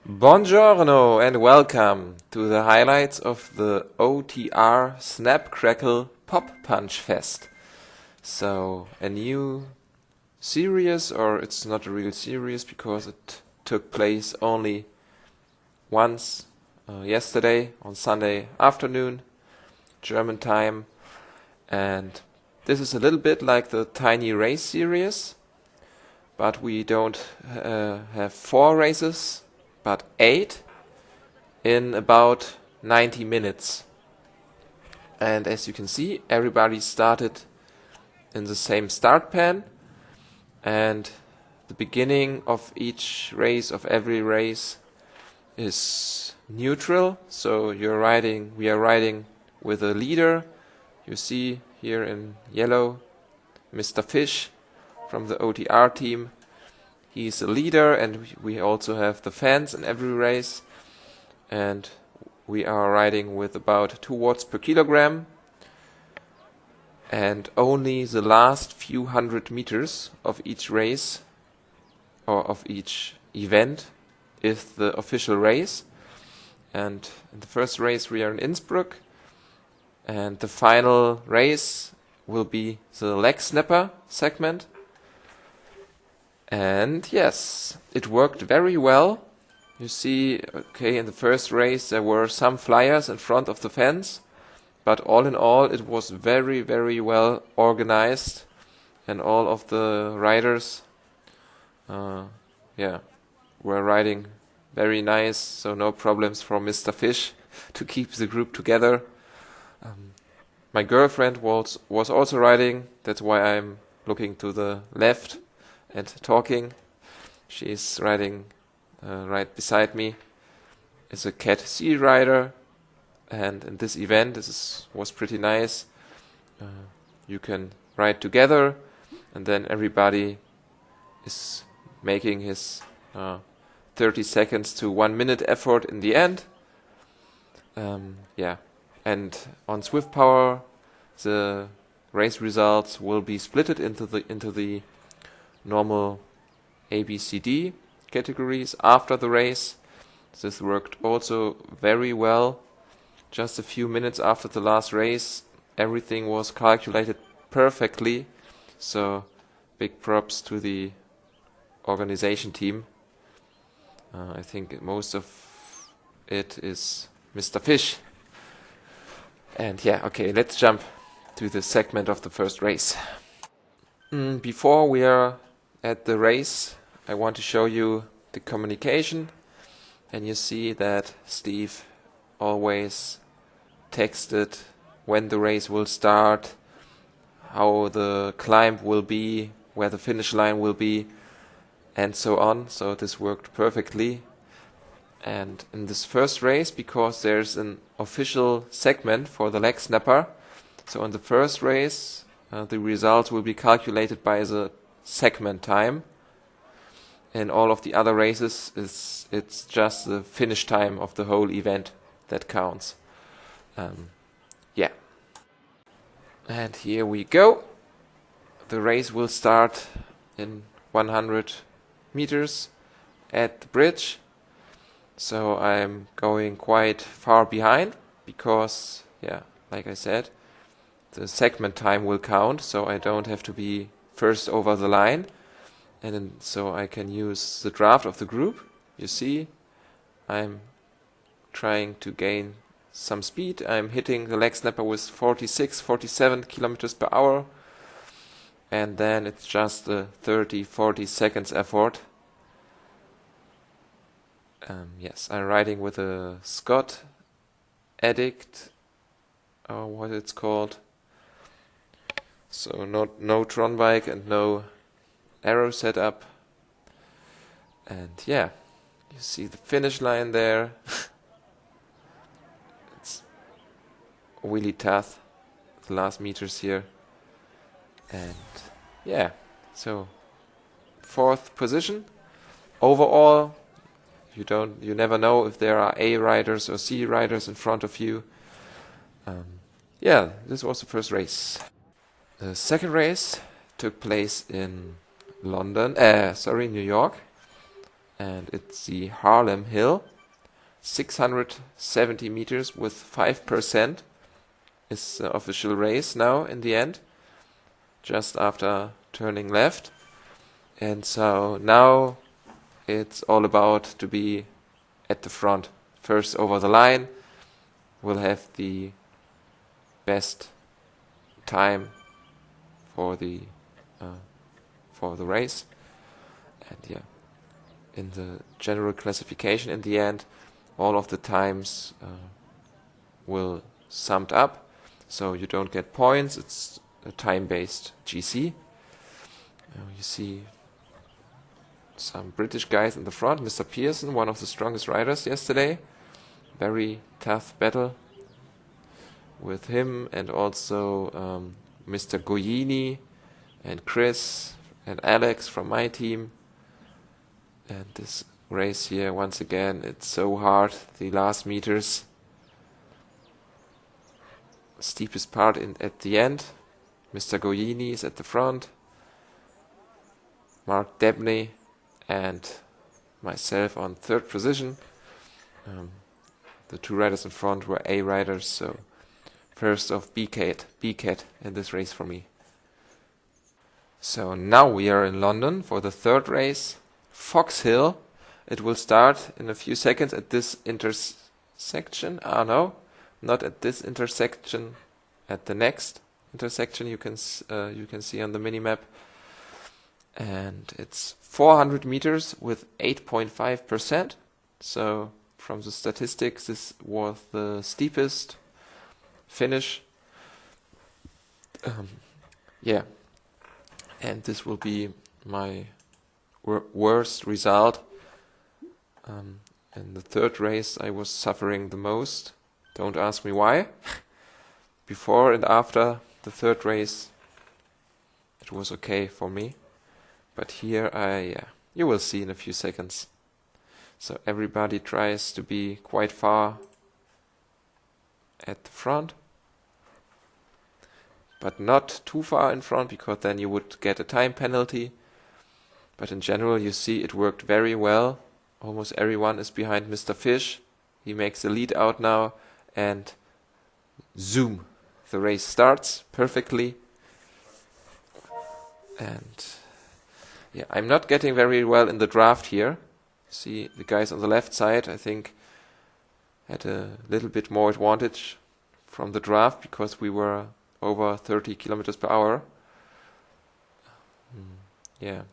Buongiorno and welcome to the highlights of the OTR Snap Crackle Pop PunchFest. So, a new series, or it's not a real series because it took place only once yesterday on Sunday afternoon, German time. And this is a little bit like the Tiny Race series, but we don't have 4 races, but 8 in about 90 minutes. And as you can see, everybody started in the same start pen, and the beginning of each race, of every race, is neutral. So we are riding with a leader. You see here in yellow, Mr. Fish from the OTR team. He's a leader, and we also have the fans in every race. And we are riding with about 2 watts per kilogram. And only the last few hundred meters of each race, or of each event, is the official race. And in the first race we are in Innsbruck. And the final race will be the leg snapper segment. And yes, it worked very well. You see, okay, in the first race there were some flyers in front of the fence, but all in all it was very, very well organized, and all of the riders were riding very nice, so no problems for Mr. Fish to keep the group together. My girlfriend was also riding, that's why I'm looking to the left and talking. She's riding right beside me. It's a Cat C rider, and in this event was pretty nice. You can ride together, and then everybody is making his 30 seconds to 1 minute effort in the end. And on Swift Power, the race results will be splitted into the normal ABCD categories after the race. This worked also very well. Just a few minutes after the last race, everything was calculated perfectly. So big props to the organization team. I think most of it is Mr. Fish. And yeah, okay, let's jump to the segment of the first race. Before we are at the race, I want to show you the communication, and you see that Steve always texted when the race will start, how the climb will be, where the finish line will be, and so on. So this worked perfectly. And in this first race, because there's an official segment for the leg snapper, so in the first race the results will be calculated by the segment time. In all of the other races, it's just the finish time of the whole event that counts. And here we go. The race will start in 100 meters at the bridge. So I'm going quite far behind because, like I said, the segment time will count, so I don't have to be first over the line. And then, so I can use the draft of the group. You see, I'm trying to gain some speed. I'm hitting the leg snapper with 46, 47 kilometers per hour. And then it's just a 30, 40 seconds effort. Yes, I'm riding with a Scott Addict, or what it's called. So no Tron bike and no aero setup. And yeah, you see the finish line there. It's really tough, the last meters here. And yeah, so 4th position. Overall, you never know if there are A riders or C riders in front of you. This was the first race. The second race took place in New York. and it's the Harlem Hill. 670 meters with 5% is the official race now in the end, just after turning left. And so now it's all about to be at the front. First over the line, we'll have the best time for the race. And yeah, in the general classification in the end, all of the times will summed up, so you don't get points. It's a time-based GC. You see some British guys in the front. Mr. Pearson, one of the strongest riders yesterday. Very tough battle with him, and also Mr. Goyini and Chris and Alex from my team. And this race here, once again, it's so hard. The last meters, steepest part at the end. Mr. Goyini is at the front. Mark Debney and myself on third position. The two riders in front were A riders, so first of B-Cat in this race for me. So now we are in London for the third race, Fox Hill. It will start in a few seconds at this intersection. No, not at this intersection. At the next intersection, you can see on the minimap. And it's 400 meters with 8.5%. So from the statistics, this was the steepest finish. Yeah, and this will be my worst result. In the third race, I was suffering the most. Don't ask me why. Before and after the third race, it was okay for me. But here, you will see in a few seconds. So everybody tries to be quite far at the front, but not too far in front, because then you would get a time penalty. But in general, you see it worked very well. Almost everyone is behind Mr. Fish. He makes the lead out now, and zoom, the race starts perfectly. And yeah, I'm not getting very well in the draft here. See, the guys on the left side, I think, had a little bit more advantage from the draft, because we were over 30 kilometers per hour. Yeah.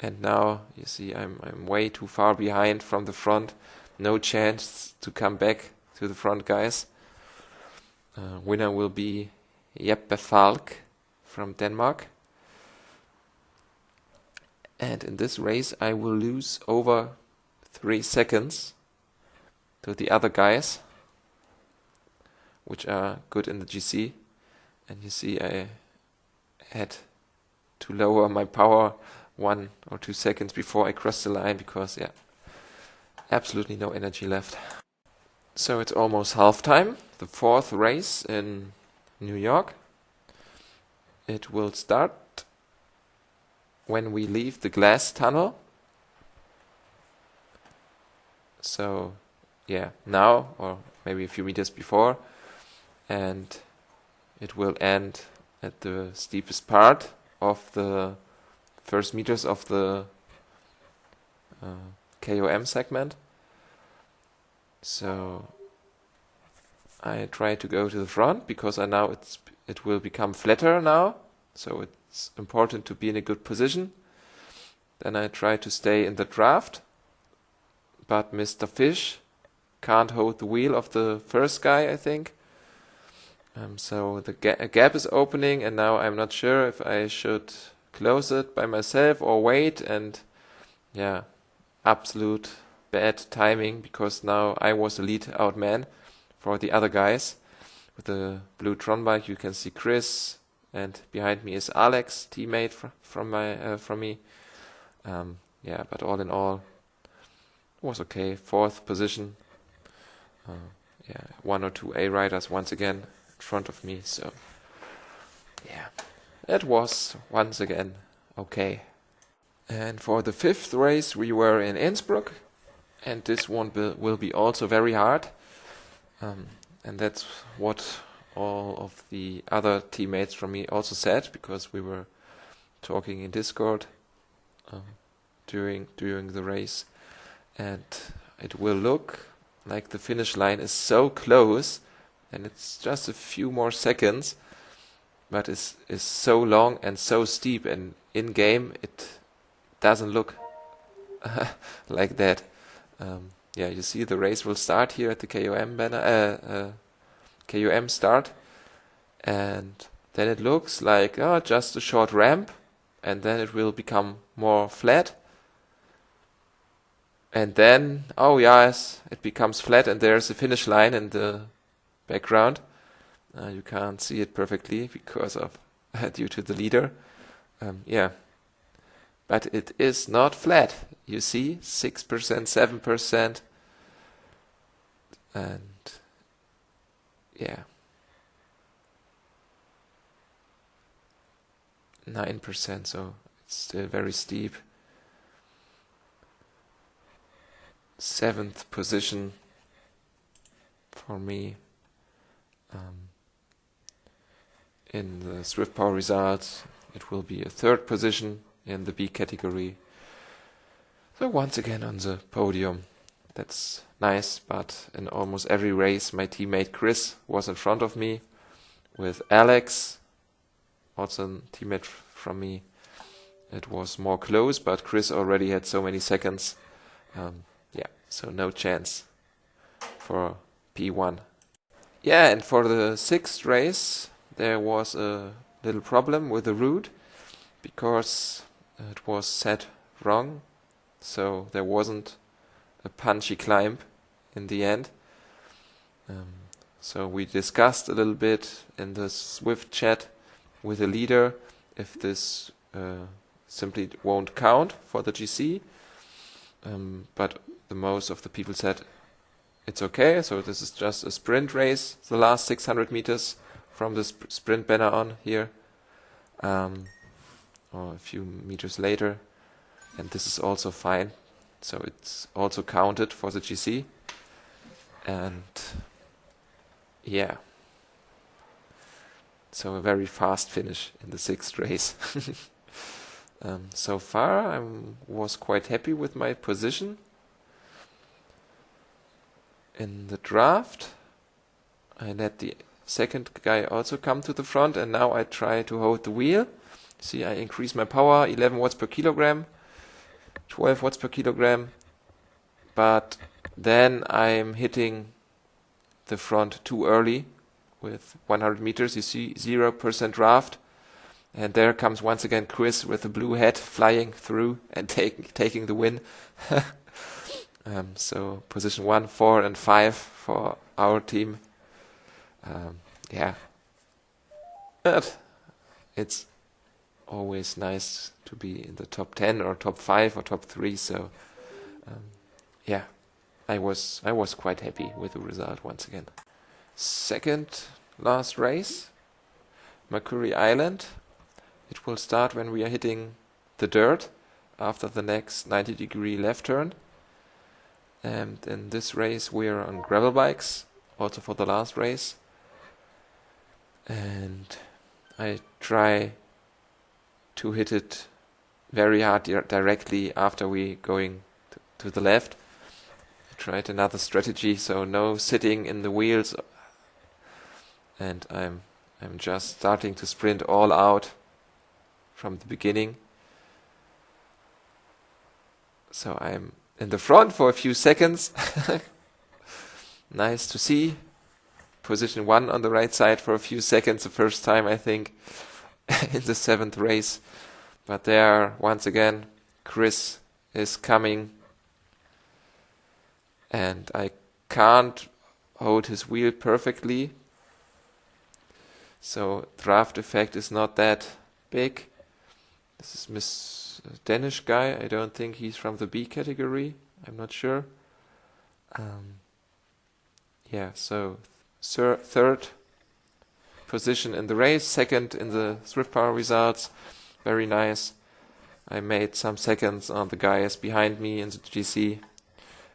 And now you see I'm way too far behind from the front. No chance to come back to the front, guys. Winner will be Jeppe Falk from Denmark. And in this race I will lose over 3 seconds to the other guys, which are good in the GC. And you see I had to lower my power 1 or 2 seconds before I crossed the line, because absolutely no energy left. So it's almost halftime, the fourth race in New York. It will start when we leave the glass tunnel. So yeah, now, or maybe a few meters before, and it will end at the steepest part of the first meters of the KOM segment. So I try to go to the front, because it will become flatter now, so it's important to be in a good position. Then I try to stay in the draft, but Mr. Fish can't hold the wheel of the first guy, I think. So the gap is opening, and now I'm not sure if I should close it by myself or wait. And yeah, absolute bad timing, because now I was the lead out man for the other guys. With the blue Tron bike, you can see Chris, and behind me is Alex, teammate from me. Yeah, but all in all, it was okay. Fourth position. Yeah, 1 or 2 A riders once again in front of me. So yeah, it was once again okay. And for the 5th race, we were in Innsbruck, and this one will be also very hard. And that's what all of the other teammates from me also said, because we were talking in Discord during the race, and it will look like the finish line is so close, and it's just a few more seconds, but is so long and so steep, and in game it doesn't look like that. Yeah, you see the race will start here at the KOM banner, KOM start, and then it looks like just a short ramp, and then it will become more flat, and then yes, it becomes flat, and there's a finish line in the background. You can't see it perfectly because of due to the leader. Yeah, but it is not flat. You see, 6%, 7%, and yeah, 9%. So it's still very steep. 7th position for me in the Swift Power results. It will be a 3rd position in the B category. So once again on the podium. That's nice, but in almost every race my teammate Chris was in front of me with Alex, also a teammate from me. It was more close, but Chris already had so many seconds. So no chance for P1. Yeah, and for the 6th race there was a little problem with the route because it was set wrong, so there wasn't a punchy climb in the end. So we discussed a little bit in the Swift chat with the leader if this simply won't count for the GC, but the most of the people said it's okay, so this is just a sprint race, the last 600 meters from the sprint banner on here, or a few meters later, and this is also fine, so it's also counted for the GC. And yeah, so a very fast finish in the 6th race. So far I was quite happy with my position. In the draft I let the second guy also come to the front, and now I try to hold the wheel. See, I increase my power, 11 watts per kilogram, 12 watts per kilogram, but then I'm hitting the front too early with 100 meters. You see 0% draft, and there comes once again Chris with the blue hat flying through and taking the win. So position 1, 4 and 5 for our team. Yeah, but it's always nice to be in the top 10 or top 5 or top 3. So yeah, I was quite happy with the result once again. Second last race, Mukuri Island. It will start when we are hitting the dirt after the next 90-degree left turn. And in this race we are on gravel bikes, also for the last race. And I try to hit it very hard directly after we going to the left. I tried another strategy, so no sitting in the wheels, and I'm just starting to sprint all out from the beginning. So I'm in the front for a few seconds. Nice to see. Position 1 on the right side for a few seconds, the first time I think in the 7th race. But there, once again, Chris is coming, and I can't hold his wheel perfectly, so draft effect is not that big. This is Danish guy. I don't think he's from the B category. I'm not sure. Yeah, so third position in the race, second in the Swift Power results. Very nice. I made some seconds on the guys behind me in the GC.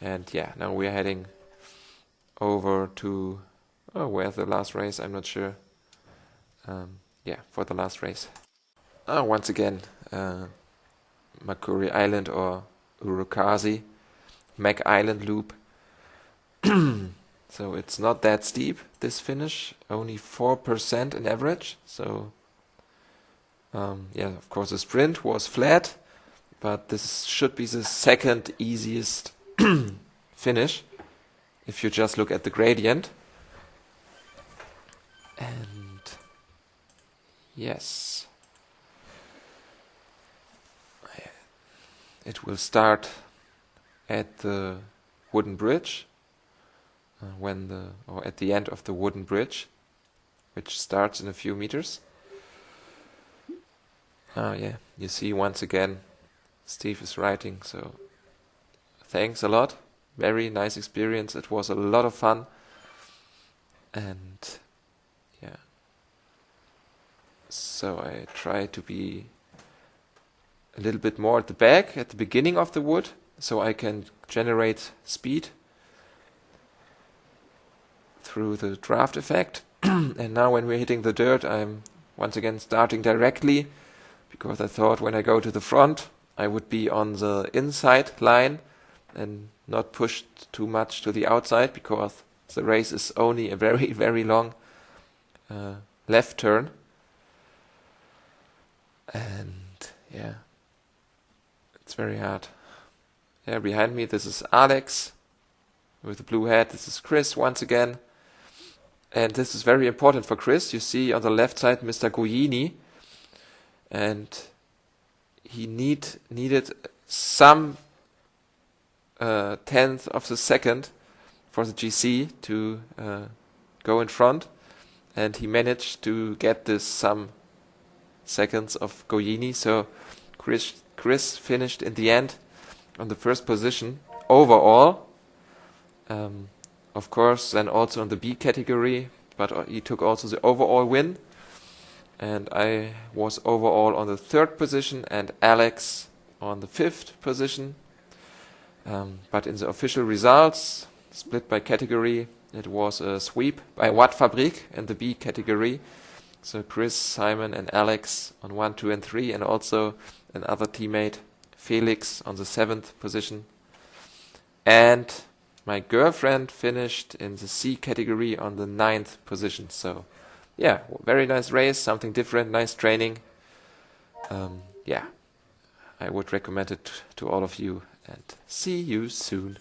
And yeah, now we're heading over to, where's the last race? I'm not sure. Yeah, for the last race. Once again, Mukuri Island or Urukazi, Mac Island loop. So it's not that steep, this finish, only 4% in average. So yeah, of course the sprint was flat, but this should be the second easiest finish if you just look at the gradient. And yes, it will start at the wooden bridge, or at the end of the wooden bridge, which starts in a few meters. Yeah, you see once again, Steve is writing, so thanks a lot. Very nice experience. It was a lot of fun. And yeah, so I try to be a little bit more at the back, at the beginning of the wood, so I can generate speed through the draft effect. And now when we're hitting the dirt, I'm once again starting directly, because I thought when I go to the front, I would be on the inside line and not pushed too much to the outside, because the race is only a very, very long left turn. And yeah, it's very hard. Yeah, behind me, this is Alex with the blue hat. This is Chris once again. And this is very important for Chris. You see on the left side Mr. Goyini. And he needed some tenth of the second for the GC to go in front. And he managed to get this some seconds of Goyini. So Chris finished in the end on the first position overall. Of course, then also in the B category, but he took also the overall win. And I was overall on the third position and Alex on the fifth position. But in the official results, split by category, it was a sweep by Wattfabrik in the B category. So Chris, Simon and Alex on 1, 2 and 3, and also another teammate, Felix, on the 7th position. And my girlfriend finished in the C category on the 9th position. So yeah, very nice race, something different, nice training. Yeah, I would recommend it to all of you, and see you soon.